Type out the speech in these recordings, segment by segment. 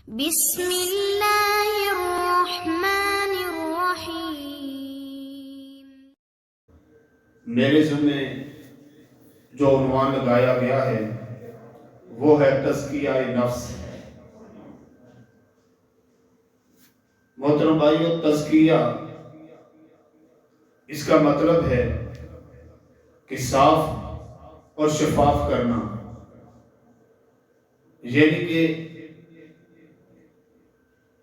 بسم اللہ الرحمن الرحیم۔ میرے ذمہ جو عنوان لگایا گیا ہے وہ ہے تزکیہ نفس۔ محترم بھائیو، تزکیہ اس کا مطلب ہے کہ صاف اور شفاف کرنا، یعنی کہ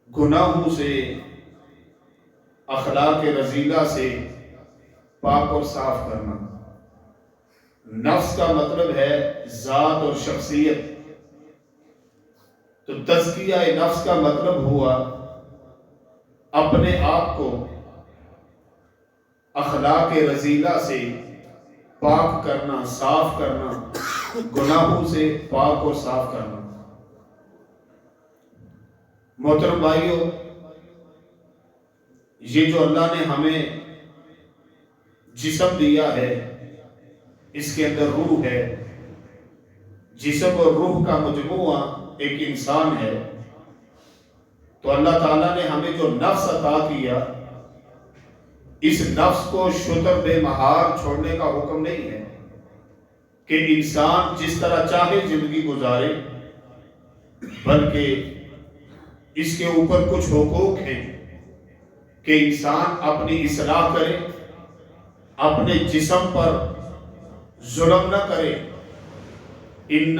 گناہوں سے، اخلاق رذیلہ سے پاک اور صاف کرنا۔ نفس کا مطلب ہے ذات اور شخصیت، تو تزکیہ نفس کا مطلب ہوا اپنے آپ کو اخلاق رذیلہ سے پاک کرنا، صاف کرنا، گناہوں سے پاک اور صاف کرنا۔ محترم بھائیو، یہ جو اللہ نے ہمیں جسم دیا ہے، اس کے اندر روح ہے، جسم اور روح کا مجموعہ ایک انسان ہے، تو اللہ تعالیٰ نے ہمیں جو نفس عطا کیا، اس نفس کو شتر بے مہار چھوڑنے کا حکم نہیں ہے کہ انسان جس طرح چاہے زندگی گزارے، بلکہ اس کے اوپر کچھ حقوق ہیں کہ انسان اپنی اصلاح کرے، اپنے جسم پر ظلم نہ کرے۔ ان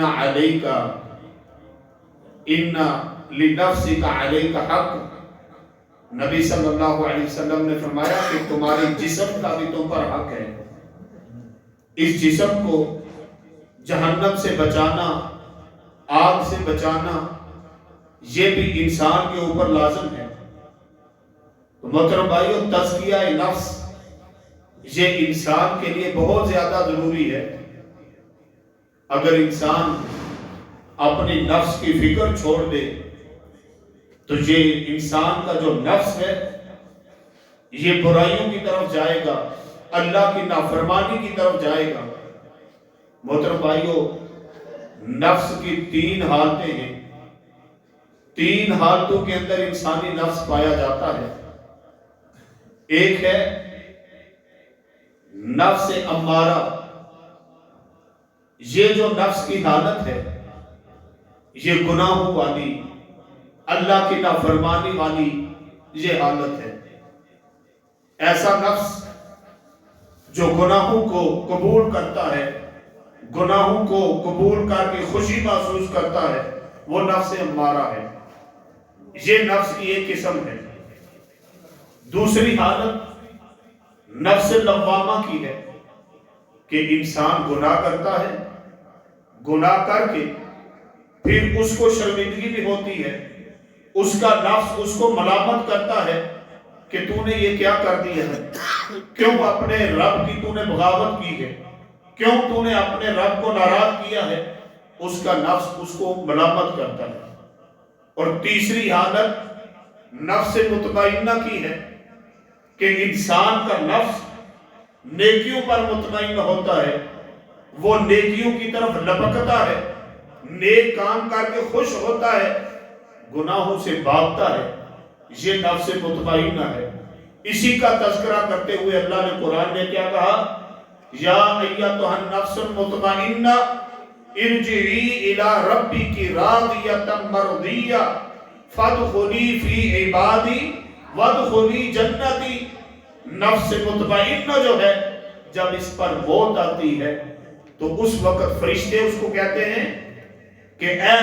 لنفسک علیک حق، نبی صلی اللہ علیہ وسلم نے فرمایا کہ تمہارے جسم کا بھی تم پر حق ہے۔ اس جسم کو جہنم سے بچانا، آگ سے بچانا، یہ بھی انسان کے اوپر لازم ہے۔ تو محترم بھائیو، تزکیہ نفس یہ انسان کے لیے بہت زیادہ ضروری ہے۔ اگر انسان اپنی نفس کی فکر چھوڑ دے تو یہ انسان کا جو نفس ہے یہ برائیوں کی طرف جائے گا، اللہ کی نافرمانی کی طرف جائے گا۔ محترم بھائیو، نفس کی 3 حالتیں ہیں، 3 حالتوں کے اندر انسانی نفس پایا جاتا ہے۔ ایک ہے نفس امارہ، یہ جو نفس کی حالت ہے یہ گناہوں والی، اللہ کی نافرمانی والی یہ حالت ہے۔ ایسا نفس جو گناہوں کو قبول کرتا ہے، گناہوں کو قبول کر کے خوشی محسوس کرتا ہے، وہ نفس امارہ ہے۔ یہ نفس کی ایک قسم ہے۔ دوسری حالت نفس لوامہ کی ہے کہ انسان گناہ کرتا ہے، گناہ کر کے پھر اس کو شرمندگی بھی ہوتی ہے، اس کا نفس اس کو ملامت کرتا ہے کہ تو نے یہ کیا کر دیا ہے، کیوں اپنے رب کی تو نے بغاوت کی ہے، کیوں تو نے اپنے رب کو ناراض کیا ہے، اس کا نفس اس کو ملامت کرتا ہے۔ اور تیسری حالت نفس مطمئنہ کی ہے کہ انسان کا نفس نیکیوں پر مطمئن ہوتا ہے، وہ نیکیوں کی طرف لپکتا ہے، نیک کام کر کے خوش ہوتا ہے، گناہوں سے بھاگتا ہے، یہ نفس مطمئنہ ہے۔ اسی کا تذکرہ کرتے ہوئے اللہ نے قرآن میں کیا کہا؟ یا ایتھا النفس المطمئنہ ارجعی الی ربک راضیۃ مرضیہ فادخلی فی عبادی وادخلی جنتی۔ نفس مطمئنہ جو ہے، جب اس پر موت آتی ہے تو اس وقت فرشتے اس کو کہتے ہیں کہ اے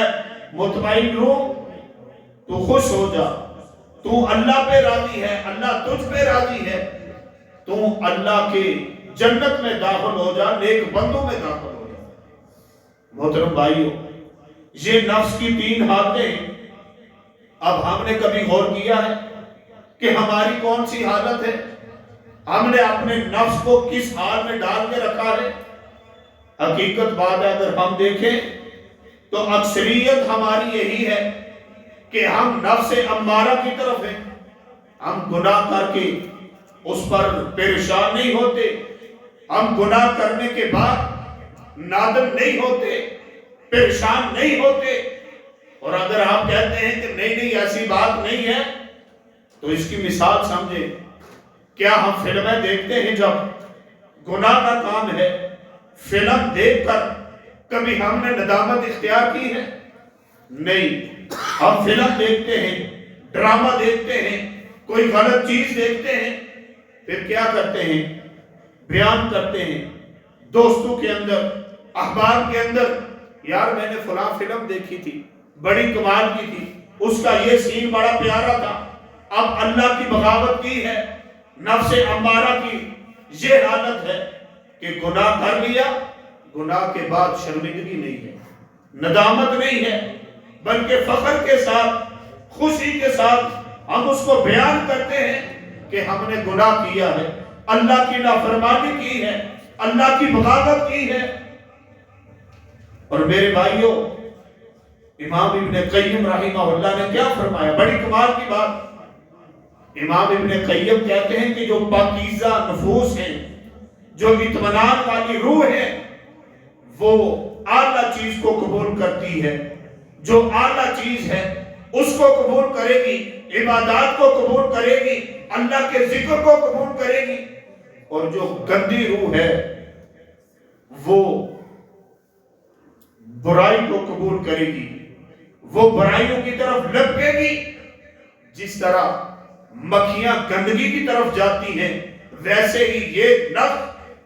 مطمئن روح، تو خوش ہو جا، تو اللہ پہ راضی ہے، اللہ تجھ پہ راضی ہے، تو اللہ کے جنت میں داخل ہو جا، نیک بندوں میں داخل ہو جا۔ محترم بھائیو، یہ نفس کی 3 حالتیں ہیں۔ اب ہم نے کبھی غور کیا ہے کہ ہماری کون سی حالت ہے؟ ہم نے اپنے نفس کو کس حال میں ڈال کے رکھا ہے؟ حقیقت بات ہے، اگر ہم دیکھیں تو اکثریت ہماری یہی ہے کہ ہم نفس امارہ کی طرف ہیں۔ ہم گناہ کر کے اس پر پریشان نہیں ہوتے، ہم گناہ کرنے کے بعد نادم نہیں ہوتے، پریشان نہیں ہوتے، اور اگر آپ کہتے ہیں کہ نہیں ایسی بات نہیں ہے تو اس کی مثال سمجھیں. کیا ہم فلمیں دیکھتے ہیں جب گناہ کا کام ہے فلم دیکھ کر کبھی ہم نے ندامت اختیار کی ہے؟ نہیں. ہم فلم دیکھتے ہیں ڈرامہ دیکھتے ہیں کوئی غلط چیز دیکھتے ہیں پھر کیا کرتے ہیں بیان کرتے ہیں دوستوں کے اندر احباب کے اندر یار میں نے فلاں فلم دیکھی تھی بڑی کمال کی تھی اس کا یہ سین بڑا پیارا تھا اب اللہ کی بغاوت کی ہے نفس امارہ کی یہ حالت ہے کہ گناہ کر لیا گناہ کے بعد شرمندگی نہیں ہے ندامت نہیں ہے بلکہ فخر کے ساتھ خوشی کے ساتھ ہم اس کو بیان کرتے ہیں کہ ہم نے گناہ کیا ہے اللہ کی نافرمانی کی ہے اللہ کی بغاوت کی ہے. اور میرے بھائیوں امام ابن قیم رحمہ اللہ نے کیا فرمایا بڑی کمال کی بات. امام ابن قیم کہتے ہیں کہ جو پاکیزہ نفوس ہیں جو اطمینان والی روح ہے وہ اعلیٰ چیز کو قبول کرتی ہے جو اعلیٰ چیز ہے اس کو قبول کرے گی عبادات کو قبول کرے گی اللہ کے ذکر کو قبول کرے گی. اور جو گندی روح ہے وہ برائی کو قبول کرے گی وہ برائیوں کی طرف لپکے گی. جس طرح مکھیاں گندگی کی طرف جاتی ہیں ویسے ہی یہ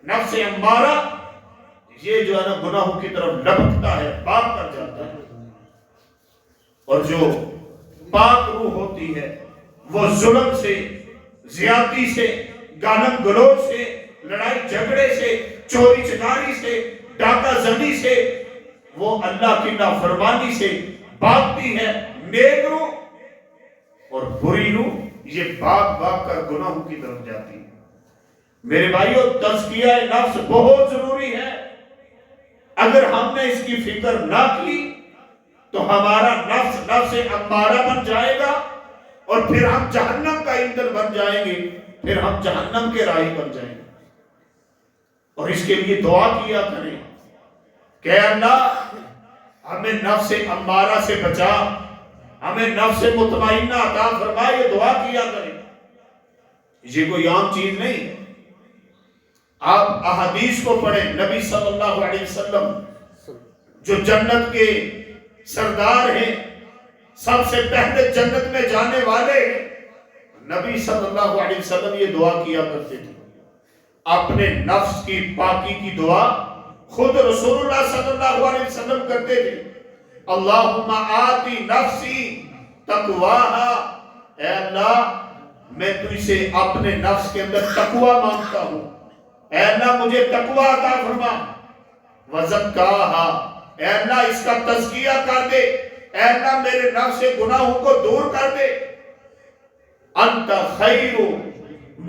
نفس امارہ یہ جو ہے نا گناہوں کی طرف لپکتا ہے پاک کر جاتا ہے. اور جو پاک روح ہوتی ہے وہ ظلم سے زیادتی سے گالم گلوچ سے لڑائی جھگڑے سے چوری چکاری سے ڈاکہ زنی سے وہ اللہ کی نافرمانی سے بھاگتی ہے. نیک روح اور بری روح یہ بھاگ کر گناہوں کی طرف جاتی ہے. میرے بھائیو تزکیہ نفس بہت ضروری ہے. اگر ہم نے اس کی فکر نہ کی تو ہمارا نفس امارہ بن جائے گا اور پھر ہم جہنم کا ایندھن بن جائیں گے پھر ہم جہنم کے راہی بن جائیں گے. اور اس کے لیے دعا کیا کریں کہ اللہ ہمیں نفس امارہ سے بچا ہمیں نفس مطمئنہ عطا فرما. یہ دعا کیا کریں یہ کوئی عام چیز نہیں ہے. آپ احادیث کو پڑھیں نبی صلی اللہ علیہ وسلم جو جنت کے سردار ہیں سب سے پہلے جنت میں جانے والے ہیں نبی صلی اللہ علیہ وسلم یہ دعا کیا کرتے تھے. اپنے نفس کی پاکی کی دعا خود رسول اللہ صلی اللہ علیہ وسلم کرتے تھے. اللہم آتی نفسی تقواہا اے اللہ میں تجھ سے اپنے نفس کے اندر تقوی مانگتا ہوں اے اللہ مجھے تقوی عطا فرما. وزکاہا اے اللہ اس کا تزکیہ کر دے اے اللہ میرے نفس سے گناہوں کو دور کر دے. انت خیر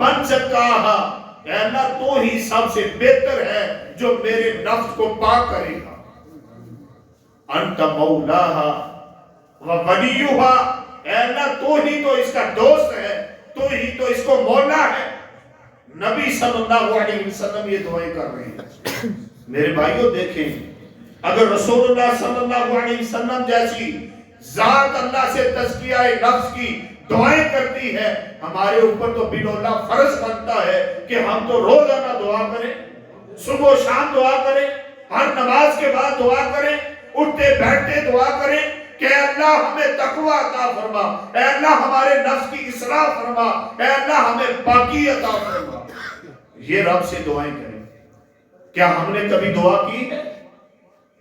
من زکاہا اے اللہ تو ہی سب سے بہتر ہے جو میرے نفس کو پاک کرے گا. انت مولاہا وولیہا اے اللہ تو ہی تو اس کا دوست ہے تو ہی تو اس کو مولا ہے. نبی صلی اللہ علیہ وسلم یہ دعائیں کر رہے ہیں. میرے بھائیوں دیکھیں اگر رسول اللہ صلی اللہ علیہ وسلم جیسی ذات اللہ سے تزکیہ نفس کی دعائیں کرتی ہے ہمارے اوپر تو باللہ فرض بنتا ہے کہ ہم تو روزانہ دعا کریں صبح و شام دعا کریں ہر نماز کے بعد دعا کریں اٹھتے بیٹھتے دعا کریں کہ اے اللہ ہمیں تقوی عطا فرما اے اللہ ہمارے نفس کی اصلاح فرما اے اللہ ہمیں پاکی عطا فرما. یہ رب سے دعائیں کریں. کیا ہم نے کبھی دعا کی ہے؟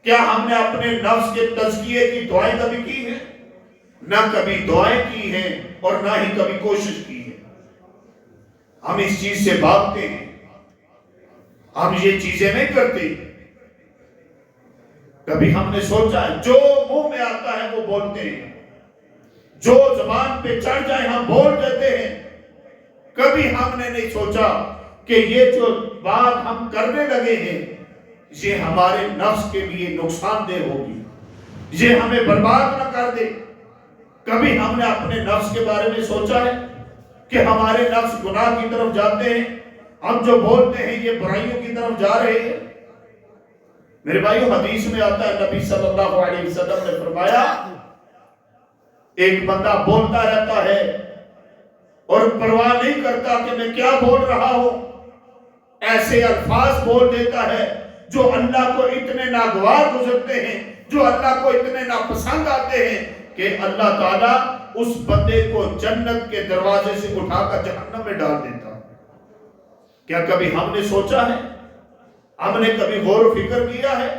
کیا ہم نے اپنے نفس کے تزکیے کی دعائیں کبھی کی ہیں؟ نہ کبھی دعائیں کی ہیں اور نہ ہی کبھی کوشش کی ہے. ہم اس چیز سے بھاگتے ہیں ہم یہ چیزیں نہیں کرتے. کبھی ہم نے سوچا ہے جو منہ میں آتا ہے وہ بولتے ہیں جو زبان پہ چڑھ جائے ہم بول دیتے ہیں. کبھی ہم نے نہیں سوچا کہ یہ جو بات ہم کرنے لگے ہیں یہ ہمارے نفس کے لیے نقصان دہ ہوگی یہ ہمیں برباد نہ کر دے. کبھی ہم نے اپنے نفس کے بارے میں سوچا ہے کہ ہمارے نفس گناہ کی طرف جاتے ہیں ہم جو بولتے ہیں یہ برائیوں کی طرف جا رہے ہیں. میرے بھائیو حدیث میں آتا ہے نبی صلی اللہ علیہ وسلم نے فرمایا ایک بندہ بولتا رہتا ہے اور پرواہ نہیں کرتا کہ میں کیا بول رہا ہوں، ایسے الفاظ بول دیتا ہے جو اللہ کو اتنے ناگوار گزرتے ہیں، جو اللہ کو اتنے ناپسند آتے ہیں کہ اللہ تعالیٰ اس بندے کو جنت کے دروازے سے اٹھا کر جہنم میں ڈال دیتا۔ کیا کبھی ہم نے سوچا ہے، ہم نے کبھی غور و فکر کیا ہے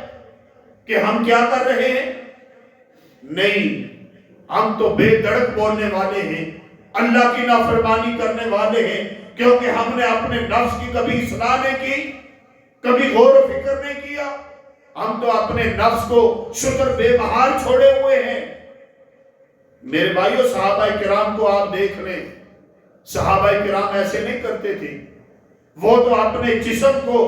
کہ ہم کیا کر رہے ہیں؟ نہیں، ہم تو بے دڑک بولنے والے ہیں، اللہ کی نافرمانی کرنے والے ہیں، کیونکہ ہم نے اپنے نفس کی کبھی اصلاح نہیں کی، کبھی غور و فکر نہیں کیا۔ ہم تو اپنے نفس کو شکر بے بہار چھوڑے ہوئے ہیں۔ میرے بھائیو، صحابہ کرام کو آپ دیکھ لیں، صحابہ کرام ایسے نہیں کرتے تھے۔ وہ تو اپنے جسم کو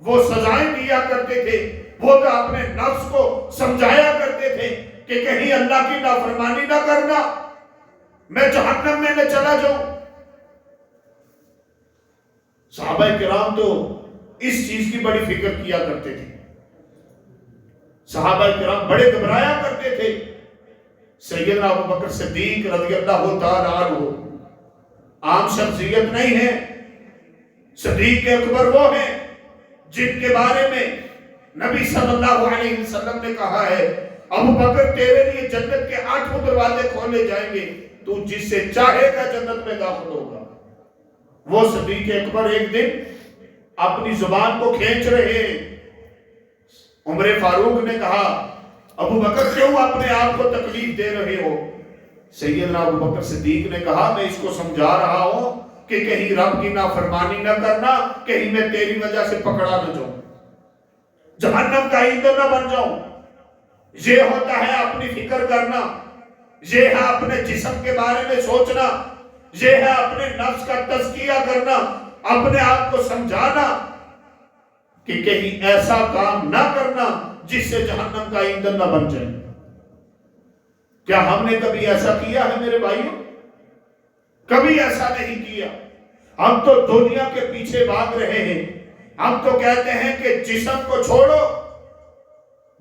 وہ سزائیں دیا کرتے تھے، وہ تو اپنے نفس کو سمجھایا کرتے تھے کہ کہیں اللہ کی نافرمانی نہ کرنا، میں جہنم میں نہ چلا جاؤں۔ صحابہ کرام تو اس چیز کی بڑی فکر کیا کرتے تھے۔ صحابہ کرام بڑے گھبرایا کرتے تھے۔ سیدنا ابو بکر صدیق رضی اللہ تعالیٰ عنہ عام شخصیت نہیں ہے، صدیق اکبر وہ ہیں جن کے بارے میں نبی صلی اللہ علیہ وسلم نے کہا ہے، ابو بکر تیرے لیے جنت کے 8 دروازے کھولے جائیں گے، تو جس سے چاہے گا جنت میں داخل ہوگا۔ وہ صدیق اکبر ایک دن اپنی زبان کو کھینچ رہے ہیں۔ عمر فاروق نے کہا، ابو بکر کیوں اپنے آپ کو تکلیف دے رہے ہو؟ سیدنا ابو بکر صدیق نے کہا، میں اس کو سمجھا رہا ہوں کہ کہیں رب کی نافرمانی نہ کرنا، کہیں میں تیری وجہ سے پکڑا نہ جاؤں، جہنم کا ایندھن نہ بن جاؤں۔ یہ ہوتا ہے اپنی فکر کرنا، یہ ہے اپنے جسم کے بارے میں سوچنا، یہ ہے اپنے نفس کا تزکیہ کرنا، اپنے آپ کو سمجھانا کہ کہیں ایسا کام نہ کرنا جس سے جہنم کا ایندھن نہ بن جائے۔ کیا ہم نے کبھی ایسا کیا ہے میرے بھائیوں؟ کبھی ایسا نہیں کیا۔ ہم تو دنیا کے پیچھے بھاگ رہے ہیں۔ ہم تو کہتے ہیں کہ جسم کو چھوڑو،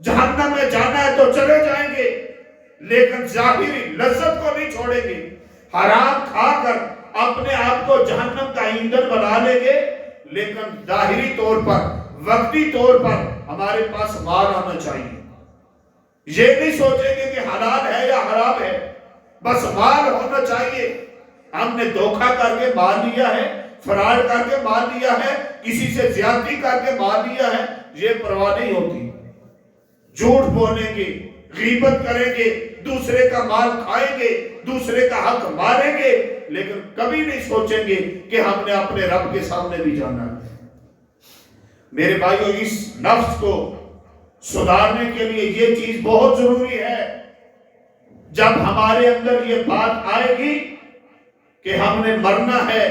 جہنم میں جانا ہے تو چلے جائیں گے، لیکن ظاہری لذت کو نہیں چھوڑیں گے۔ حرام کھا کر اپنے آپ کو جہنم کا ایندھن بنا لیں گے، لیکن ظاہری طور پر، وقتی طور پر ہمارے پاس مال آنا چاہیے۔ یہ نہیں سوچیں گے کہ حلال ہے یا حرام ہے، بس مال ہونا چاہیے۔ ہم نے دھوکہ کر کے مال لیا ہے، فراڈ کر کے مال لیا ہے، کسی سے زیادتی کر کے مال لیا ہے، یہ پرواہ نہیں ہوتی۔ جھوٹ بولیں گے، غیبت کریں گے، دوسرے کا مال کھائیں گے، دوسرے کا حق ماریں گے، لیکن کبھی نہیں سوچیں گے کہ ہم نے اپنے رب کے سامنے بھی جانا ہے۔ میرے بھائیو، اس نفس کو سدھارنے کے لیے یہ چیز بہت ضروری ہے۔ جب ہمارے اندر یہ بات آئے گی کہ ہم نے مرنا ہے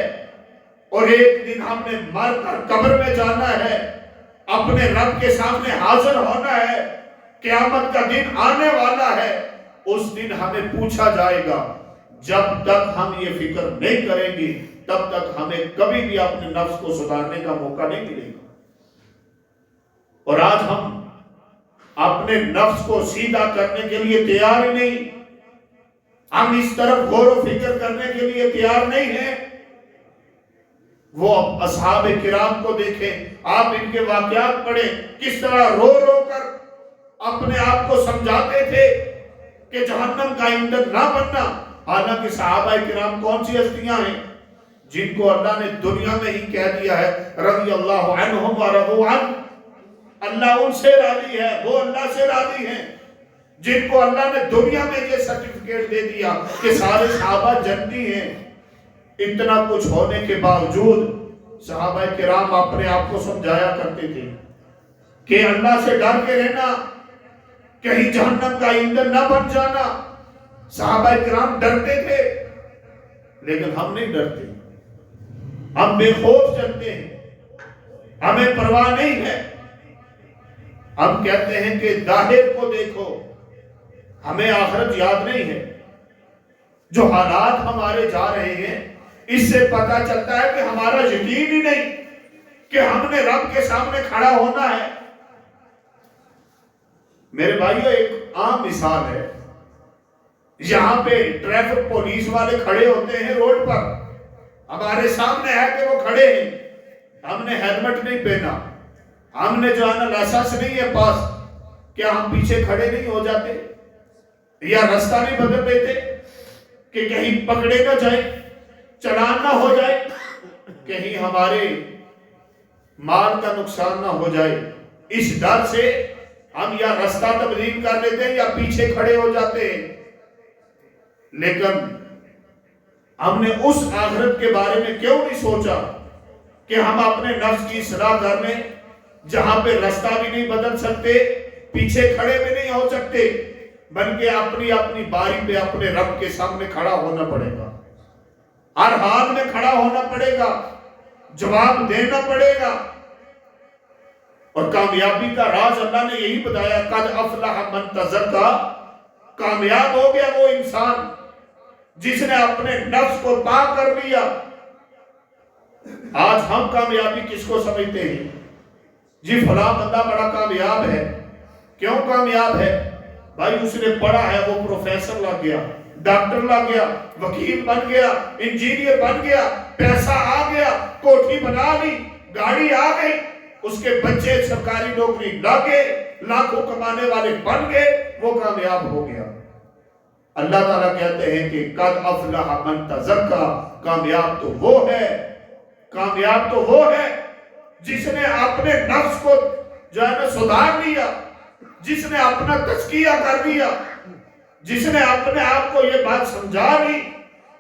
اور ایک دن ہم نے مر کر قبر میں جانا ہے، اپنے رب کے سامنے حاضر ہونا ہے، قیامت کا دن آنے والا ہے، اس دن ہمیں پوچھا جائے گا۔ جب تک ہم یہ فکر نہیں کریں گے تب تک ہمیں کبھی بھی اپنے نفس کو سدھارنے کا موقع نہیں ملے گا۔ اور آج ہم اپنے نفس کو سیدھا کرنے کے لیے تیار ہی نہیں، ہم اس طرف غور و فکر کرنے کے لیے تیار نہیں ہیں۔ وہ اصحاب کرام کو دیکھیں، آپ ان کے واقعات پڑھیں، کس طرح رو رو کر اپنے آپ کو سمجھاتے تھے کہ جہنم کا ایندھن نہ بننا۔ حالانکہ صحابہ کرام کون سی ہستیاں ہیں جن کو اللہ نے دنیا میں ہی کہہ دیا ہے رضی اللہ عنہم ورضوا عنہ، اللہ ان سے راضی ہے، وہ اللہ سے راضی ہیں، جن کو اللہ نے دنیا میں یہ سرٹیفکیٹ دے دیا کہ سارے صحابہ جنتی ہیں۔ اتنا کچھ ہونے کے باوجود صحابہ کرام اپنے آپ کو سمجھایا کرتے تھے کہ اللہ سے ڈر کے رہنا، کہیں جہنم کا ایندھن نہ بن جانا۔ صحابہ کرام ڈرتے تھے، لیکن ہم نہیں ڈرتے، ہم بے خوف چلتے ہیں، ہمیں پرواہ نہیں ہے۔ ہم کہتے ہیں کہ ظاہر کو دیکھو، ہمیں آخرت یاد نہیں ہے۔ جو حالات ہمارے جا رہے ہیں اس سے پتہ چلتا ہے کہ ہمارا یقین ہی نہیں کہ ہم نے رب کے سامنے کھڑا ہونا ہے۔ میرے بھائیو، ایک عام مثال ہے، یہاں پہ ٹریفک پولیس والے کھڑے ہوتے ہیں روڈ پر، ہمارے سامنے ہے کہ وہ کھڑے ہیں، ہم نے ہیلمٹ نہیں پہنا، ہم نے جو ہے نا لائسنس نہیں ہے پاس، کیا ہم پیچھے کھڑے نہیں ہو جاتے یا رستہ نہیں بدل دیتے کہ کہیں پکڑے نہ جائے، چلان نہ ہو جائے، کہیں ہمارے مال کا نقصان نہ ہو جائے؟ اس ڈر سے ہم یا رستہ تبدیل کر لیتے ہیں یا پیچھے کھڑے ہو جاتے ہیں۔ لیکن ہم نے اس آخرت کے بارے میں کیوں نہیں سوچا کہ ہم اپنے نفس کی اصلاح کر لیں، جہاں پہ رستہ بھی نہیں بدل سکتے، پیچھے کھڑے بھی نہیں ہو سکتے، بلکہ اپنی اپنی باری پہ اپنے رب کے سامنے کھڑا ہونا پڑے گا، ہر حال میں کھڑا ہونا پڑے گا، جواب دینا پڑے گا۔ اور کامیابی کا راز اللہ نے یہی بتایا، قد افلح من تزکا، کامیاب ہو گیا وہ انسان جس نے اپنے نفس کو پاک کر لیا۔ آج ہم کامیابی کس کو سمجھتے ہیں؟ جی فلاں بندہ بڑا کامیاب ہے۔ کیوں کامیاب ہے؟ بھائی اس نے پڑھا ہے، وہ پروفیسر لگ گیا، ڈاکٹر لگ گیا، وکیل بن گیا، انجینئر بن گیا، پیسہ آ گیا، کوٹھی بنا لی، گاڑی آ گئی، اس کے بچے سرکاری نوکری لگ گئے، لاکھوں کمانے والے بن گئے، وہ کامیاب ہو گیا۔ اللہ تعالیٰ کہتے ہیں کہ قد افلح من تزکا، کامیاب تو وہ ہے، کامیاب تو وہ ہے جس نے اپنے نفس کو جو ہے نا سدھار لیا، جس نے اپنا تزکیہ کر لیا، جس نے اپنے آپ کو یہ بات سمجھا لی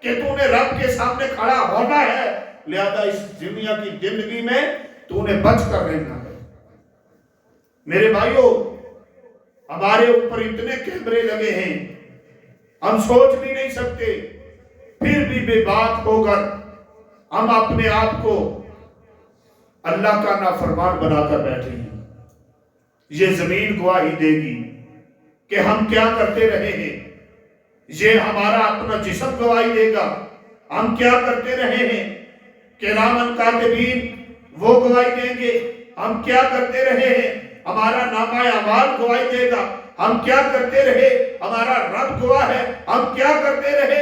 کہ تو نے رب کے سامنے کھڑا ہونا ہے، لہذا اس دنیا کی زندگی میں تو نے بچ کر رہنا ہے۔ میرے بھائیوں، ہمارے اوپر اتنے کیمرے لگے ہیں، ہم سوچ بھی نہیں سکتے، پھر بھی بے بات ہو کر ہم اپنے آپ کو اللہ کا نافرمان بنا کر بیٹھے ہیں۔ یہ زمین گواہی دے گی کہ ہم کیا کرتے رہے ہیں، یہ ہمارا اپنا جسم گواہی دے گا ہم کیا کرتے رہے ہیں، کرامن کاتبین وہ گواہی دیں گے ہم کیا کرتے رہے ہیں، ہمارا نامہ اعمال گواہی دے گا ہم کیا کرتے رہے، ہمارا رب گواہ ہے ہم کیا کرتے رہے۔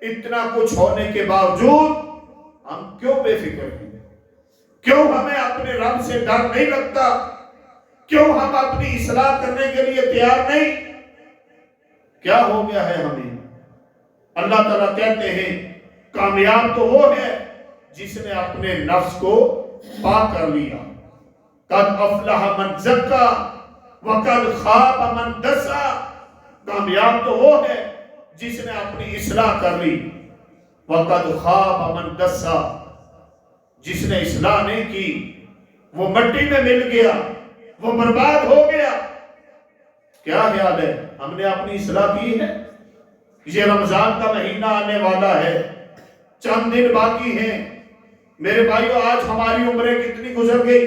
اتنا کچھ ہونے کے باوجود ہم کیوں بے فکر ہیں؟ کیوں ہمیں اپنے رب سے ڈر نہیں لگتا؟ کیوں ہم اپنی اصلاح کرنے کے لیے تیار نہیں؟ کیا ہو گیا ہے ہمیں؟ اللہ تعالیٰ کہتے ہیں کامیاب تو وہ ہے جس نے اپنے نفس کو پاک کر لیا۔ قد افلح من زکا وقد خاب من دسا، کامیاب تو وہ ہے جس نے اپنی اصلاح کر لی، وقد خاب من دسا، جس نے اصلاح نہیں کی وہ مٹی میں مل گیا، وہ برباد ہو گیا۔ کیا خیال ہے، ہم نے اپنی اصلاح کی ہے؟ یہ رمضان کا مہینہ آنے والا ہے، چند دن باقی ہیں۔ میرے بھائیو، آج ہماری عمریں کتنی گزر گئی؟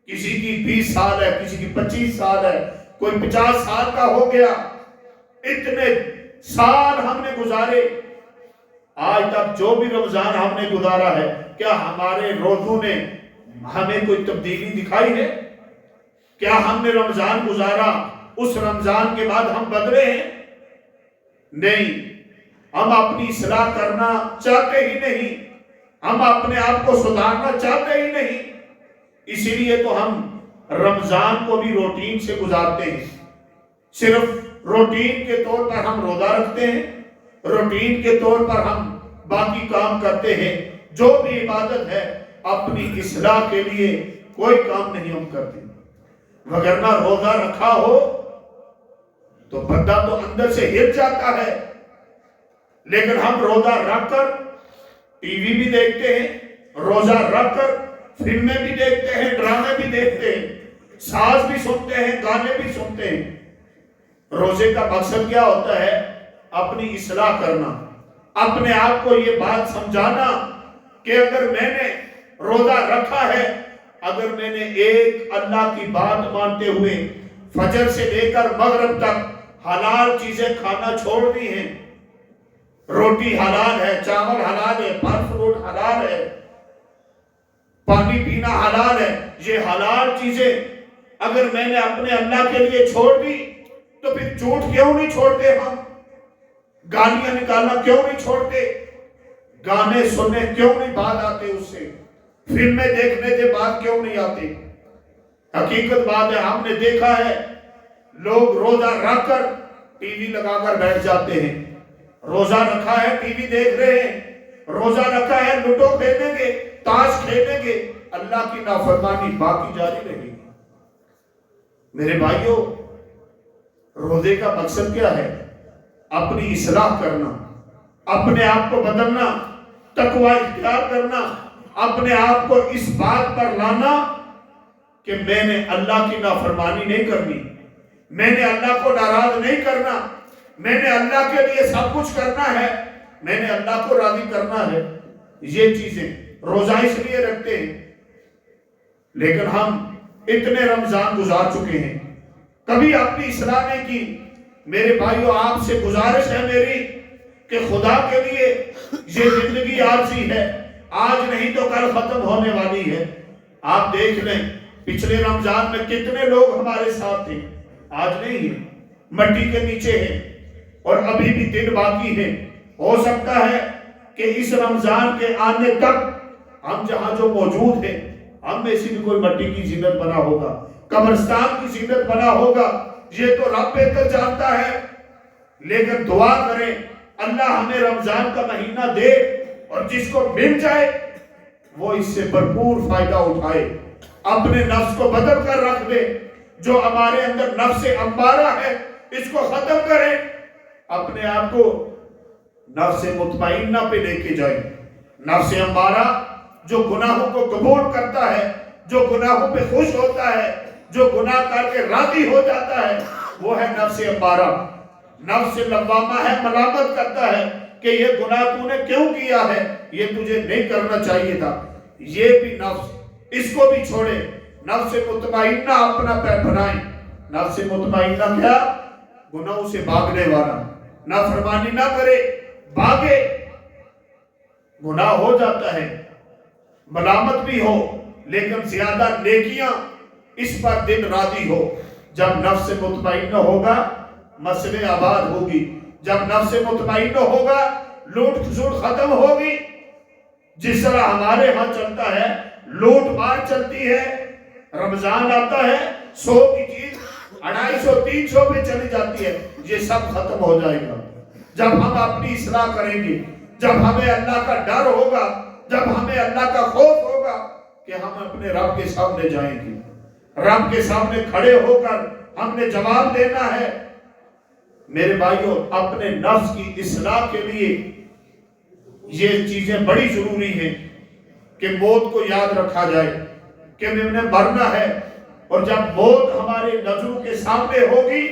کسی کی 20 سال ہے، کسی کی 25 سال ہے، کوئی 50 سال کا ہو گیا۔ اتنے سال ہم نے گزارے، آج تک جو بھی رمضان ہم نے گزارا ہے، کیا ہمارے روزوں نے ہمیں کوئی تبدیلی دکھائی ہے؟ کیا ہم نے رمضان گزارا، اس رمضان کے بعد ہم بدلے ہیں؟ نہیں، ہم اپنی اصلاح کرنا چاہتے ہی نہیں، ہم اپنے آپ کو سدھارنا چاہتے ہی نہیں، اسی لیے تو ہم رمضان کو بھی روٹین سے گزارتے ہیں۔ صرف روٹین کے طور پر ہم روزہ رکھتے ہیں، روٹین کے طور پر ہم باقی کام کرتے ہیں، جو بھی عبادت ہے اپنی اصلاح کے لیے کوئی کام نہیں ہم کرتے۔ وگرنہ روزہ رکھا ہو تو بندہ تو اندر سے ہل جاتا ہے، لیکن ہم روزہ رکھ کر ٹی وی بھی دیکھتے ہیں، روزہ رکھ کر فلمیں بھی دیکھتے ہیں، ڈرامے بھی دیکھتے ہیں، ساز بھی سنتے ہیں، گانے بھی سنتے ہیں۔ روزے کا مقصد کیا ہوتا ہے؟ اپنی اصلاح کرنا، اپنے آپ کو یہ بات سمجھانا کہ اگر میں نے روزہ رکھا ہے، اگر میں نے ایک اللہ کی بات مانتے ہوئے فجر سے لے کر مغرب تک حلال چیزیں کھانا چھوڑ دی ہیں، روٹی حلال ہے، چاول حلال ہے، پھل فروٹ حلال ہے، پانی پینا حلال ہے، یہ حلال چیزیں اگر میں نے اپنے اللہ کے لیے چھوڑ دی تو پھر جھوٹ کیوں نہیں چھوڑتے ہم؟ گالیاں نکالنا کیوں نہیں چھوڑتے؟ گانے سننے کیوں نہیں بعد آتے اس سے؟ فلمیں دیکھنے کے بعد کیوں نہیں آتے؟ حقیقت بات ہے، ہم نے دیکھا ہے لوگ روزہ رکھ کر ٹی وی لگا کر بیٹھ جاتے ہیں. روزہ رکھا ہے، ٹی وی دیکھ رہے ہیں. روزہ رکھا ہے، لوٹو کھیلیں گے، تاش کھیلیں گے، اللہ کی نافرمانی باقی جاری رہے گی. میرے بھائیوں، روزے کا مقصد کیا ہے؟ اپنی اصلاح کرنا، اپنے آپ کو بدلنا، تقوی اختیار کرنا، اپنے آپ کو اس بات پر لانا کہ میں نے اللہ کی نافرمانی نہیں کرنی، میں نے اللہ کو ناراض نہیں کرنا، میں نے اللہ کے لیے سب کچھ کرنا ہے، میں نے اللہ کو راضی کرنا ہے. یہ چیزیں روزہ اس لیے رکھتے ہیں. لیکن ہم اتنے رمضان گزار چکے ہیں، کبھی اپنی اصلاح نہیں کی. میرے بھائیوں، آپ سے گزارش ہے میری کہ خدا کے لیے یہ زندگی عارضی ہے، آج نہیں تو کل ختم ہونے والی ہے. آپ دیکھ لیں پچھلے رمضان میں کتنے لوگ ہمارے ساتھ تھے، آج نہیں ہیں، مٹی کے نیچے ہیں، اور ابھی بھی دن باقی ہے. ہو سکتا ہے کہ اس رمضان کے آنے تک ہم جہاں جو موجود ہیں، ہم میں سے بھی کوئی مٹی کی زینت بنا ہوگا، قبرستان کی زینت بنا ہوگا. یہ تو رب بہتر جانتا ہے. لیکن دعا کریں اللہ ہمیں رمضان کا مہینہ دے، اور جس کو مل جائے وہ اس سے بھرپور فائدہ اٹھائے، اپنے نفس کو بدل کر رکھ دے. جو ہمارے اندر نفس امارہ ہے اس کو ختم کریں، اپنے آپ کو نفس مطمئنہ پہ لے کے جائیں. نفس امارہ جو گناہوں کو قبول کرتا ہے، جو گناہوں پہ خوش ہوتا ہے، جو گناہ کر کے راضی ہو جاتا ہے، وہ ہے نفس امارہ. نفس لوامہ ہے، ملامت کرتا ہے کہ یہ گناہ تو نے کیوں کیا ہے، یہ تجھے نہیں کرنا چاہیے تھا. یہ بھی نفس، اس کو بھی چھوڑے. نفس مطمئنہ اپنا پہ بنائیں. نفس مطمئنہ کیا؟ گناہوں سے بھاگنے والا، نافرمانی نہ کرے، بھاگے. گناہ ہو جاتا ہے، ملامت بھی ہو، لیکن زیادہ نیکیاں اس پر دن راضی ہو. جب نفس مطمئنہ ہوگا مسئلے آباد ہوگی. جب نفس مطمئنہ ہوگا لوٹ کھسوٹ ختم ہوگی. جس طرح ہمارے ہاں چلتا ہے، لوٹ مار چلتی ہے، رمضان آتا ہے 100 کی چیز 250 300 پہ چلی جاتی ہے. یہ سب ختم ہو جائے گا جب ہم اپنی اصلاح کریں گے، جب ہمیں اللہ کا ڈر ہوگا، جب ہمیں اللہ کا خوف ہوگا کہ ہم اپنے رب کے سامنے جائیں گے. رب کے سامنے کھڑے ہو کر ہم نے جواب دینا ہے. میرے بھائیوں، اپنے نفس کی اصلاح کے لیے یہ چیزیں بڑی ضروری ہیں کہ موت کو یاد رکھا جائے کہ میں نے مرنا ہے. اور جب موت ہمارے نظروں کے سامنے ہوگی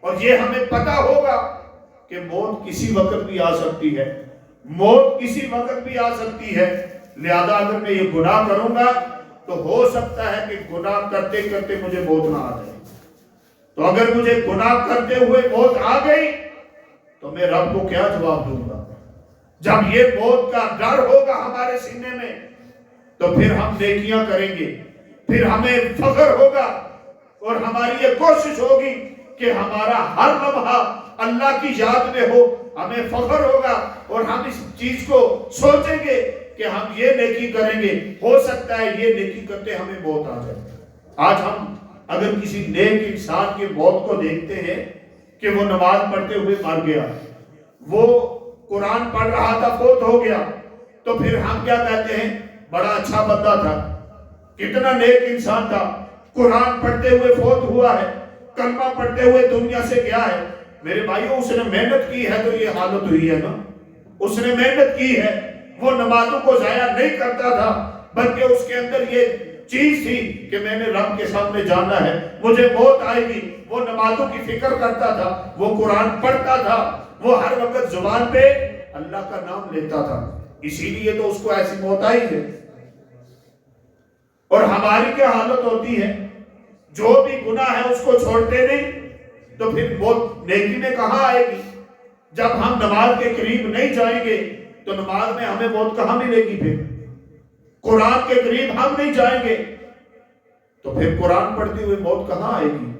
اور یہ ہمیں پتہ ہوگا کہ موت کسی وقت بھی آ سکتی ہے، موت کسی وقت بھی آ سکتی ہے. لہذا اگر میں یہ گناہ کروں گا تو ہو سکتا ہے کہ گناہ کرتے کرتے مجھے موت نہ آ جائے. تو اگر مجھے گناہ کرتے ہوئے موت آ گئی تو میں رب کو کیا جواب دوں گا؟ جب یہ موت کا ڈر ہوگا ہمارے سینے میں تو پھر ہم نیکیاں کریں گے، پھر ہمیں فخر ہوگا، اور ہماری یہ کوشش ہوگی کہ ہمارا ہر لمحہ اللہ کی یاد میں ہو. ہمیں فخر ہوگا اور ہم اس چیز کو سوچیں گے کہ ہم یہ نیکی کریں گے. ہو سکتا ہے یہ نیکی کرتے ہمیں موت آ جائے. آج ہم اگر کسی نیک انسان کی موت کو دیکھتے ہیں کہ وہ نماز پڑھتے ہوئے مر گیا، وہ قرآن پڑھ رہا تھا فوت ہو گیا، تو پھر ہم کیا کہتے ہیں؟ بڑا اچھا بندہ تھا، کتنا نیک انسان تھا، قرآن پڑھتے ہوئے فوت ہوا ہے، کلمہ پڑھتے ہوئے دنیا سے گیا ہے. میرے بھائیوں، اس نے محنت کی ہے تو یہ حالت ہوئی ہے نا. اس نے محنت کی ہے، وہ نمازوں کو ضائع نہیں کرتا تھا، بلکہ اس کے اندر یہ چیز تھی کہ میں نے رب کے سامنے جانا ہے، مجھے موت آئے گی. وہ نمازوں کی فکر کرتا تھا، وہ قرآن پڑھتا تھا، وہ ہر وقت زبان پہ اللہ کا نام لیتا تھا. اسی لیے تو اس کو ایسی موت آئی ہے. اور ہماری کیا حالت ہوتی ہے؟ جو بھی گناہ ہے اس کو چھوڑتے نہیں، تو پھر موت نیکی میں کہاں آئے گی؟ جب ہم نماز کے قریب نہیں جائیں گے تو نماز میں ہمیں موت کہاں ملے گی؟ پھر قرآن کے قریب ہم نہیں جائیں گے تو پھر قرآن پڑھتے ہوئے موت کہاں آئے گی؟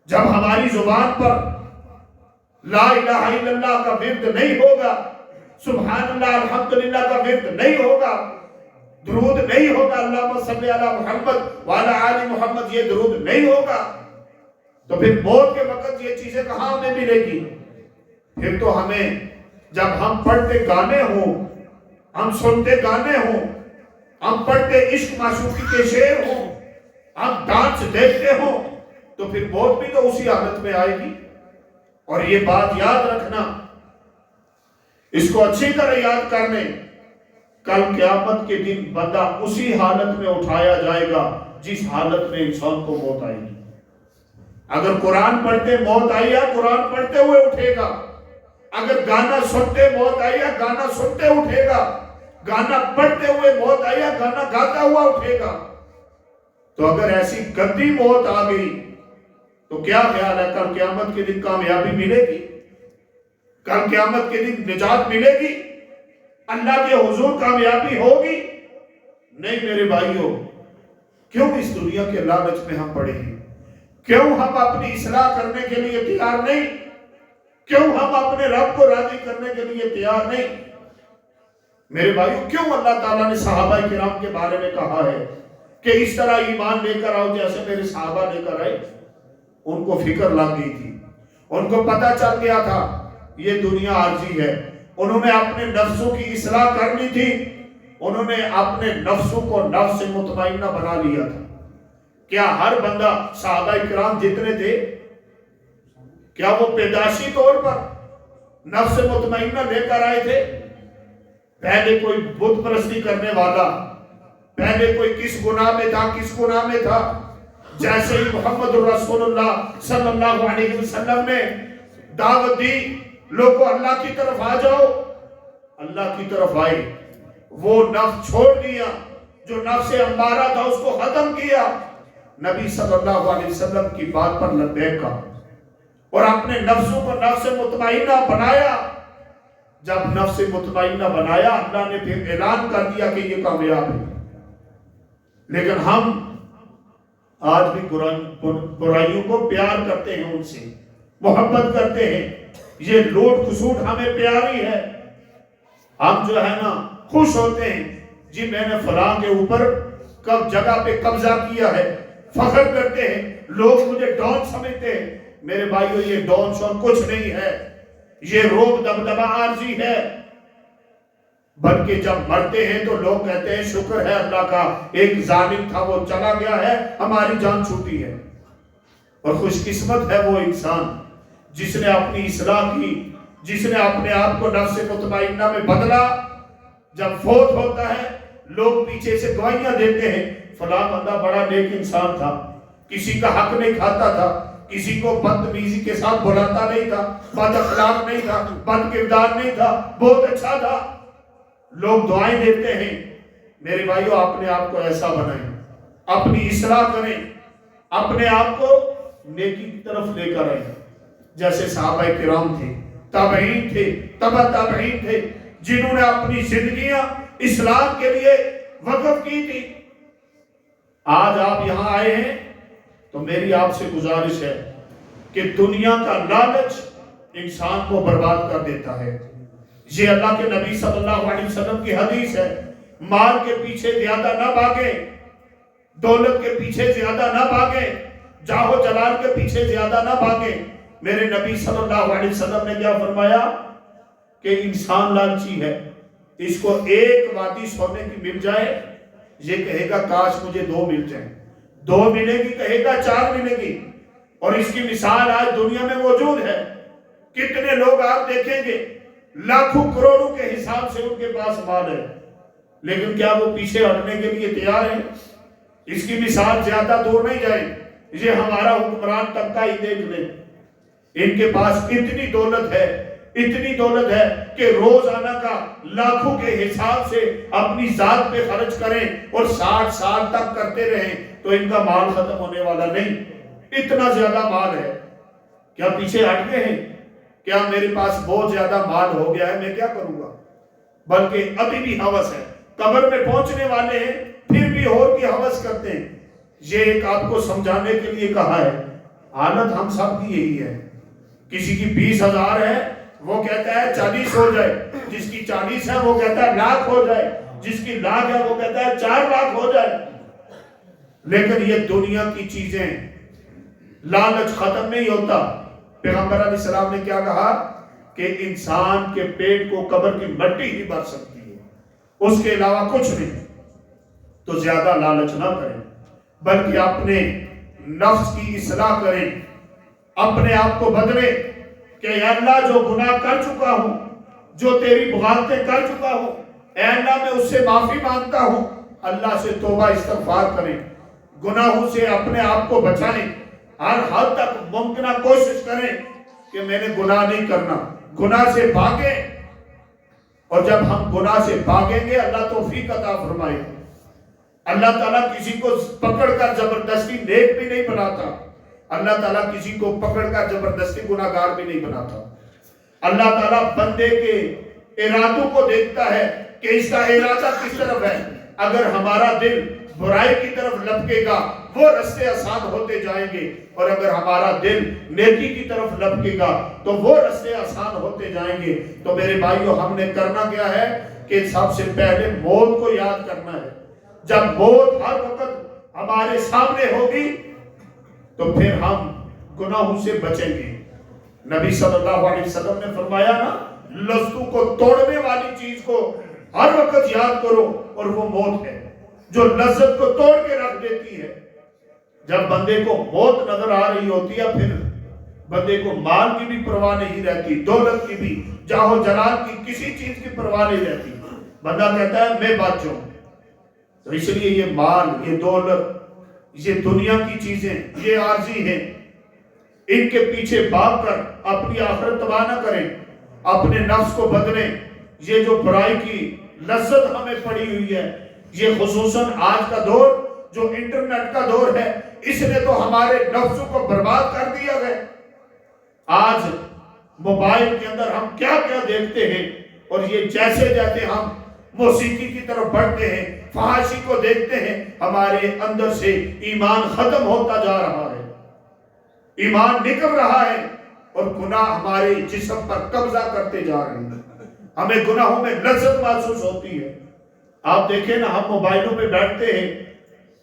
جب ہماری زبان پر لا الہ الا اللہ کا ورد نہیں ہوگا، سبحان اللہ الحمدللہ کا ورد نہیں ہوگا، درود نہیں ہوگا، اللہم صلی علی محمد وعلی آل محمد، یہ درود نہیں ہوگا، تو پھر موت کے وقت یہ چیزیں کہاں ہمیں ملے گی؟ پھر تو ہمیں جب ہم پڑھتے گانے ہوں، ہم سنتے گانے ہوں، ہم پڑھتے عشق معشوقی کے شعر ہوں، ہم ڈانس دیکھتے ہوں، تو پھر موت بھی تو اسی حالت میں آئے گی۔ اور یہ بات یاد رکھنا، اس کو اچھی طرح یاد کر لیں، کل قیامت کے دن بندہ اسی حالت میں اٹھایا جائے گا جس حالت میں انسان کو موت آئے گی۔ اگر قرآن پڑھتے موت آئی ہے، قرآن پڑھتے ہوئے اٹھے گا، اگر گانا سنتے موت آئی ہے، گانا سنتے اٹھے گا، گانا پڑھتے ہوئے موت آئی ہے، گانا گاتا ہوا اٹھے گا۔ تو اگر ایسی گندی موت آ گئی تو کیا خیال ہے کل قیامت کے دن کامیابی ملے گی؟ کل قیامت کے دن نجات ملے گی؟ اللہ کے حضور کامیابی ہوگی؟ نہیں میرے بھائیوں، کیوں اس دنیا کے لالچ میں ہم پڑے ہیں؟ کیوں ہم اپنی اصلاح کرنے کے لیے تیار نہیں؟ کیوں ہم اپنے رب کو راضی کرنے کے لیے تیار نہیں؟ میرے بھائیوں، کیوں اللہ تعالیٰ نے صحابہ کرام کے بارے میں کہا ہے کہ اس طرح ایمان لے کر آؤ جیسے میرے صحابہ لے کر آئے؟ ان کو فکر لگ گئی تھی، ان کو پتہ چل گیا تھا یہ دنیا عارضی ہے، انہوں نے اپنے نفسوں کی اصلاح کرنی تھی، انہوں نے اپنے نفسوں کو نفس مطمئنہ بنا لیا تھا۔ کیا ہر بندہ صحابہ کرام جتنے تھے، کیا وہ پیدائشی طور پر نفس مطمئنہ لے کر آئے تھے؟ پہلے کوئی بت پرستی کرنے والا، پہلے کوئی کس گناہ میں تھا، کس گناہ میں تھا، جیسے ہی محمد رسول اللہ صلی اللہ علیہ وسلم نے دعوت دی لوگوں اللہ کی طرف آ جاؤ، اللہ کی طرف آئے، وہ نفس چھوڑ دیا، جو نفس امارہ تھا اس کو ختم کیا، نبی صلی اللہ علیہ وسلم کی بات پر لبیک کہا اور اپنے نفسوں کو نفس مطمئنہ بنایا۔ جب نفس مطمئنہ بنایا، اللہ نے پھر اعلان کر دیا کہ یہ کامیاب ہے۔ لیکن ہم آج بھی برائیوں کو پیار کرتے ہیں، ان سے محبت کرتے ہیں، یہ لوٹ کھسوٹ ہمیں پیاری ہے، ہم جو ہے نا خوش ہوتے ہیں، جی میں نے فلاں کے اوپر کب جگہ پہ قبضہ کیا ہے، فخر کرتے ہیں، لوگ مجھے ڈون سمجھتے ہیں۔ میرے بھائیو، یہ ڈون شون کچھ نہیں ہے، یہ روب دبدبہ عارضی ہے، بلکہ جب مرتے ہیں تو لوگ کہتے ہیں شکر ہے اللہ کا، ایک ظالم تھا وہ چلا گیا ہے، ہماری جان چھوٹی ہے۔ اور خوش قسمت ہے وہ انسان جس نے اپنی اصلاح کی، جس نے اپنے آپ کو نفس مطمئنہ میں بدلا۔ جب فوت ہوتا ہے لوگ پیچھے سے گواہیاں دیتے ہیں، فلاں بندہ بڑا نیک انسان تھا، کسی کا حق نہیں کھاتا تھا، کسی کو بدتمیزی کے ساتھ بلاتا نہیں تھا، بد اخلاق نہیں تھا، بد کردار نہیں تھا، بہت اچھا تھا، لوگ دعائیں دیتے ہیں۔ میرے بھائیو، اپنے آپ کو ایسا بنائیں، اپنی اصلاح کریں، اپنے آپ کو نیکی کی طرف لے کر آئیں، جیسے صحابہ کرام تھے، تابعین تھے، تبع تابعین تھے، جنہوں نے اپنی زندگیاں اسلام کے لیے وقف کی تھی۔ آج آپ یہاں آئے ہیں تو میری آپ سے گزارش ہے کہ دنیا کا لالچ انسان کو برباد کر دیتا ہے۔ یہ اللہ کے نبی صلی اللہ علیہ وسلم کی حدیث ہے، مال کے پیچھے زیادہ نہ بھاگیں، دولت کے پیچھے زیادہ نہ بھاگیں، جاہ و جلال کے پیچھے زیادہ نہ بھاگیں۔ میرے نبی صلی اللہ علیہ وسلم نے کیا فرمایا کہ انسان لالچی ہے، اس کو ایک وادی سونے کی مل جائے، یہ کہے گا کاش مجھے دو مل جائیں، دو ملے گی کہے گا چار ملے گی۔ اور اس کی مثال آج دنیا میں موجود ہے، کتنے لوگ آپ دیکھیں گے لاکھوں کروڑوں کے حساب سے ان کے پاس مال ہے، لیکن کیا وہ پیچھے ہٹنے کے لیے تیار ہیں؟ اس کی مثال زیادہ دور نہیں جائے، یہ ہمارا حکمران طبقہ ہی دیکھ لیں، ان کے پاس اتنی دولت ہے کہ روزانہ کا لاکھوں کے حساب سے اپنی ذات پہ خرچ کریں اور 60 سال تک کرتے رہیں تو ان کا مال ختم ہونے والا نہیں، اتنا زیادہ مال ہے۔ کیا پیچھے ہٹ گئے ہیں؟ کیا میرے پاس بہت زیادہ مال ہو گیا ہے، میں کیا کروں گا؟ بلکہ ابھی بھی ہوس ہے، قبر میں پہنچنے والے ہیں پھر بھی اور کی ہوس کرتے ہیں۔ یہ ایک آپ کو سمجھانے کے لیے کہا ہے، حالت ہم سب کی یہی ہے، کسی کی 20,000 ہے وہ کہتا ہے 40 ہو جائے، جس کی 40 ہے وہ کہتا ہے 1,00,000 ہو جائے، جس کی 1,00,000 ہے وہ کہتا ہے 4,00,000 ہو جائے۔ لیکن یہ دنیا کی چیزیں، لالچ ختم نہیں ہوتا۔ پیغمبر علیہ السلام نے کیا کہا کہ انسان کے پیٹ کو قبر کی مٹی ہی بھر سکتی ہے، اس کے علاوہ کچھ نہیں۔ تو زیادہ لالچ نہ کریں، بلکہ اپنے نفس کی اصلاح کریں، اپنے آپ کو بدلیں کہ اے اللہ جو گناہ کر چکا ہوں، جو تیری بغاوتیں کر چکا ہوں، اے اللہ میں اس سے معافی مانگتا ہوں۔ اللہ سے توبہ استغفار کریں، گناہوں سے اپنے آپ کو بچائیں، ہر حد تک ممکنہ کوشش کریں کہ میں نے گناہ نہیں کرنا، گناہ سے بھاگیں۔ اور جب ہم گناہ سے بھاگیں گے اللہ توفیق عطا فرمائے۔ اللہ تعالیٰ کسی کو پکڑ کر زبردستی نیک بھی نہیں بناتا، اللہ تعالیٰ کسی کو پکڑ کر زبردستی گناہگار بھی نہیں بناتا۔ اللہ تعالیٰ بندے کے ارادوں کو دیکھتا ہے کہ اس کا ارادہ کس طرف ہے۔ اگر ہمارا دل برائی کی طرف لپکے گا وہ رستے آسان ہوتے جائیں گے، اور اگر ہمارا دل نیکی کی طرف لپکے گا تو وہ رستے آسان ہوتے جائیں گے۔ تو میرے بھائیو، ہم نے کرنا کیا ہے کہ سب سے پہلے موت کو یاد کرنا ہے۔ جب موت ہر وقت ہمارے سامنے ہوگی تو پھر ہم گناہوں سے بچیں گے۔ نبی صلی اللہ علیہ وسلم نے فرمایا نا، لذتوں کو توڑنے والی چیز کو ہر وقت یاد کرو، اور وہ موت ہے جو لذت کو توڑ کے رکھ دیتی ہے۔ جب بندے کو موت نظر آ رہی ہوتی ہے پھر بندے کو مال کی بھی پرواہ نہیں رہتی، دولت کی بھی، جاہ و جلال کی، کسی چیز کی پرواہ نہیں رہتی۔ بندہ کہتا ہے میں بچ جاؤں۔ تو اس لیے یہ مال، یہ دولت، یہ دنیا کی چیزیں، یہ عارضی ہیں، ان کے پیچھے بھاگ کر اپنی آخرت تباہ نہ کریں، اپنے نفس کو بدلیں۔ یہ جو برائی کی لذت ہمیں پڑی ہوئی ہے، یہ خصوصاً آج کا دور جو انٹرنیٹ کا دور ہے، اس نے تو ہمارے نفسوں کو برباد کر دیا ہے۔ آج موبائل کے اندر ہم کیا کیا دیکھتے ہیں، اور یہ جیسے جیسے ہم موسیقی کی طرف بڑھتے ہیں، فحاشی کو دیکھتے ہیں، ہمارے اندر سے ایمان ختم ہوتا جا رہا ہے، ایمان نکل رہا ہے، اور گناہ ہمارے جسم پر قبضہ کرتے جا رہے ہیں۔ ہمیں گناہوں میں لذت محسوس ہوتی ہے۔ آپ دیکھیں نا، ہم موبائلوں پہ بیٹھتے ہیں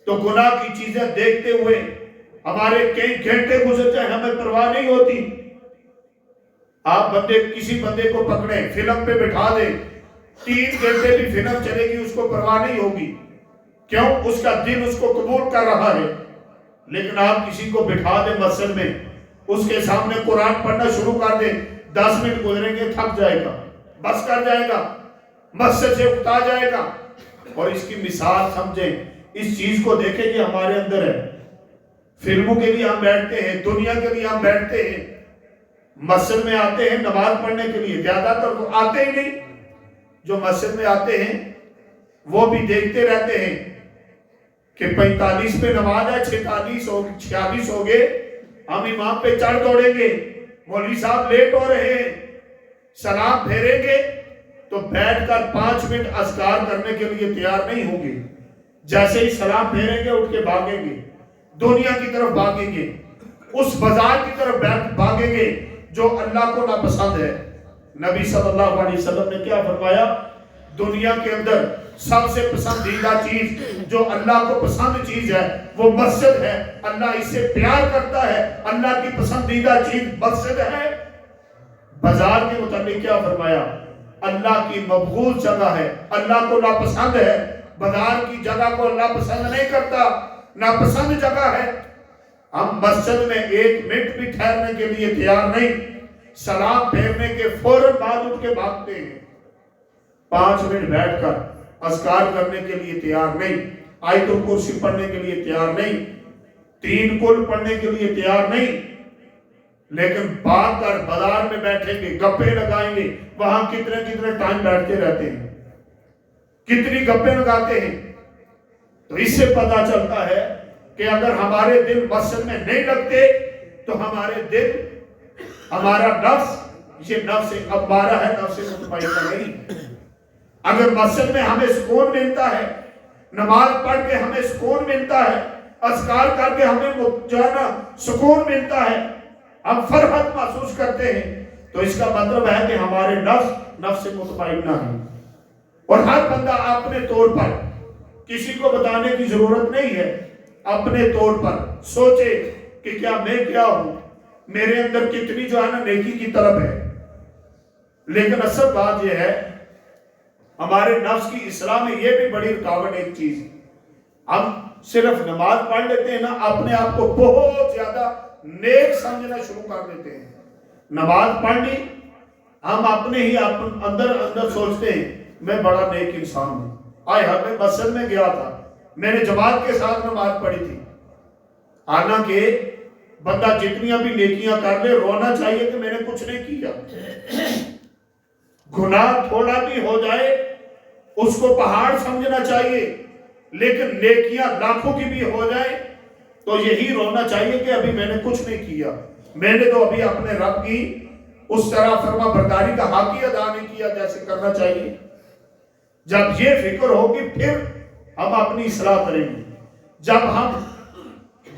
تو گناہ کی چیزیں دیکھتے ہوئے ہمارے کئی گھنٹے گزر جائیں ہمیں پرواہ نہیں ہوتی۔ آپ کسی بندے کو پکڑیں، فلم پہ بٹھا دیں، 3 گھنٹے بھی فلم چلے گی اس کو پرواہ نہیں ہوگی، کیوں؟ اس کا دل اس کو قبول کر رہا ہے۔ لیکن آپ کسی کو بٹھا دیں مسجد میں، اس کے سامنے قرآن پڑھنا شروع کر دیں، 10 منٹ گزریں گے تھک جائے گا، بس کر جائے گا، مسجد سے اکتا جائے گا۔ اور اس کی مثال سمجھیں، اس چیز کو دیکھیں یہ ہمارے اندر ہے۔ فلموں کے لیے ہم بیٹھتے ہیں، دنیا کے لیے ہم بیٹھتے ہیں، مسجد میں آتے ہیں نماز پڑھنے کے لیے، زیادہ تر تو آتے ہی نہیں۔ جو مسجد میں آتے ہیں وہ بھی دیکھتے رہتے ہیں کہ 45 پہ نماز ہے، 46 ہو گئے، ہم امام پہ چڑھ دوڑیں گے، مولوی صاحب لیٹ ہو رہے ہیں، سلام پھیریں گے تو بیٹھ کر 5 منٹ اذکار کرنے کے لیے تیار نہیں ہوں گے۔ جیسے ہی سلام پھیریں گے اٹھ کے بھاگیں گے، دنیا کی طرف بھاگیں گے، اس بازار کی طرف بھاگیں گے جو اللہ کو ناپسند ہے۔ نبی صلی اللہ علیہ وسلم نے کیا فرمایا؟ دنیا کے اندر سب سے پسندیدہ چیز جو اللہ کو پسند چیز ہے وہ مسجد ہے، اللہ اس سے پیار کرتا ہے، اللہ کی پسندیدہ چیز مسجد ہے۔ بازار کے متعلق کیا فرمایا؟ اللہ کی مبغوض جگہ ہے، اللہ کو ناپسند ہے۔ بازار کی جگہ کو اللہ پسند نہیں کرتا، ناپسند جگہ ہے۔ ہم مسجد میں 1 منٹ بھی ٹھہرنے کے لیے تیار نہیں، سلام پھیرنے کے فوراً بعد اٹھ کے بھاگتے ہیں، 5 منٹ بیٹھ کر اذکار کرنے کے لیے تیار نہیں، آیت الکرسی پڑھنے کے لیے تیار نہیں، 3 کل پڑھنے کے لیے تیار نہیں، لیکن بھاگ کر بازار میں بیٹھیں گے، گپے لگائیں گے۔ وہاں کتنے ٹائم بیٹھتے رہتے ہیں، کتنی گپے لگاتے ہیں۔ تو اس سے پتا چلتا ہے کہ اگر ہمارے دل مسجد میں نہیں لگتے تو ہمارے دل، ہمارا نفس، یہ نفس امارہ ہے، نفس مطمئنہ نہیں۔ اگر مسجد میں ہمیں سکون ملتا ہے، نماز پڑھ کے ہمیں سکون ملتا ہے، اذکار کر کے ہمیں جو ہے نا سکون ملتا ہے، ہم فرحت محسوس کرتے ہیں تو اس کا مطلب ہے کہ ہمارے نفس مطمئنہ ہے. اور ہر بندہ اپنے طور پر، کسی کو بتانے کی ضرورت نہیں ہے، اپنے طور پر سوچے کہ کیا میں کیا ہوں، میرے اندر کتنی جو ہے نا نیکی کی طلب ہے. لیکن اصل بات یہ ہے ہمارے نفس کی اصلاح میں یہ بھی بڑی رکاوٹ ایک چیز ہے. ہم صرف نماز پڑھ لیتے ہیں نا، اپنے آپ کو بہت زیادہ نیک سمجھنا شروع کر دیتے ہیں. نماز پڑھ لی، ہم اپنے ہی اندر سوچتے ہیں میں بڑا نیک انسان ہوں. آئے میں مسجد میں گیا تھا، میں نے جماعت کے ساتھ نماز پڑھی تھی. حالانکہ بندہ جتنی بھی نیکیاں کر لے، رونا چاہیے کہ میں نے کچھ نہیں کیا. گناہ تھوڑا بھی ہو جائے اس کو پہاڑ سمجھنا چاہیے، لیکن نیکیاں لاکھوں کی بھی ہو جائے تو یہی رونا چاہیے کہ ابھی میں نے کچھ نہیں کیا، میں نے تو ابھی اپنے رب کی اس طرح فرما برداری کا حق ہی ادا نہیں کیا جیسے کرنا چاہیے. جب یہ فکر ہوگی پھر ہم اپنی اصلاح کریں گے. جب ہم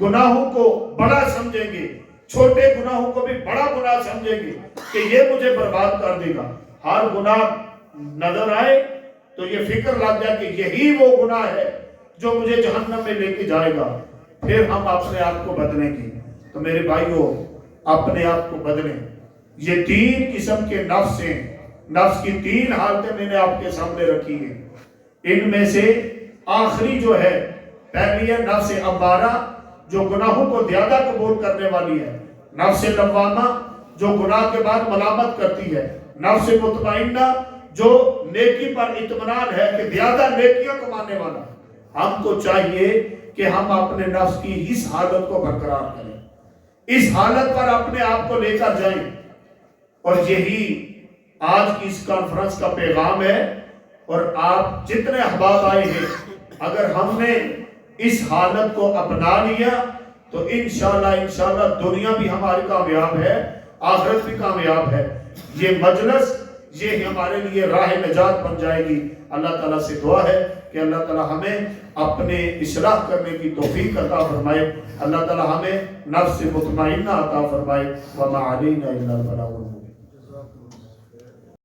گناہوں کو بڑا سمجھیں گے، چھوٹے گناہوں کو بھی بڑا گناہ سمجھیں گے کہ یہ مجھے برباد کر دے گا، ہر گناہ نظر آئے تو یہ فکر لگ جائے کہ یہی وہ گناہ ہے جو مجھے جہنم میں لے کے جائے گا، پھر ہم اپنے آپ کو بدلیں گے. تو میرے بھائیوں، اپنے آپ کو بدلیں. یہ 3 قسم کے نفس ہیں. نفس کی 3 حالتیں میں نے آپ کے سامنے رکھی ہیں. ان میں سے آخری جو ہے، پہلی ہے نفس امارہ جو گناہوں کو زیادہ قبول کرنے والی ہے، نفس لوامہ جو گناہ کے بعد ملامت کرتی ہے، نفس مطمئنہ جو نیکی پر اطمینان ہے کہ زیادہ نیکیاں کمانے والا. ہم کو چاہیے کہ ہم اپنے نفس کی اس حالت کو برقرار کریں، اس حالت پر اپنے آپ کو لے کر جائیں. اور یہی آج کی اس کانفرنس کا پیغام ہے. اور آپ جتنے احباب آئے ہیں، اگر ہم نے اس حالت کو اپنا لیا تو انشاءاللہ دنیا بھی ہماری کامیاب ہے، آخرت بھی کامیاب ہے. یہ مجلس یہ ہمارے لیے راہ نجات بن جائے گی. اللہ تعالیٰ سے دعا ہے کہ اللہ تعالیٰ ہمیں اپنے اصلاح کرنے کی توفیق عطا فرمائے. اللہ تعالیٰ ہمیں نفس مطمئنہ عطا فرمائے. وما علینا الا البلاغ.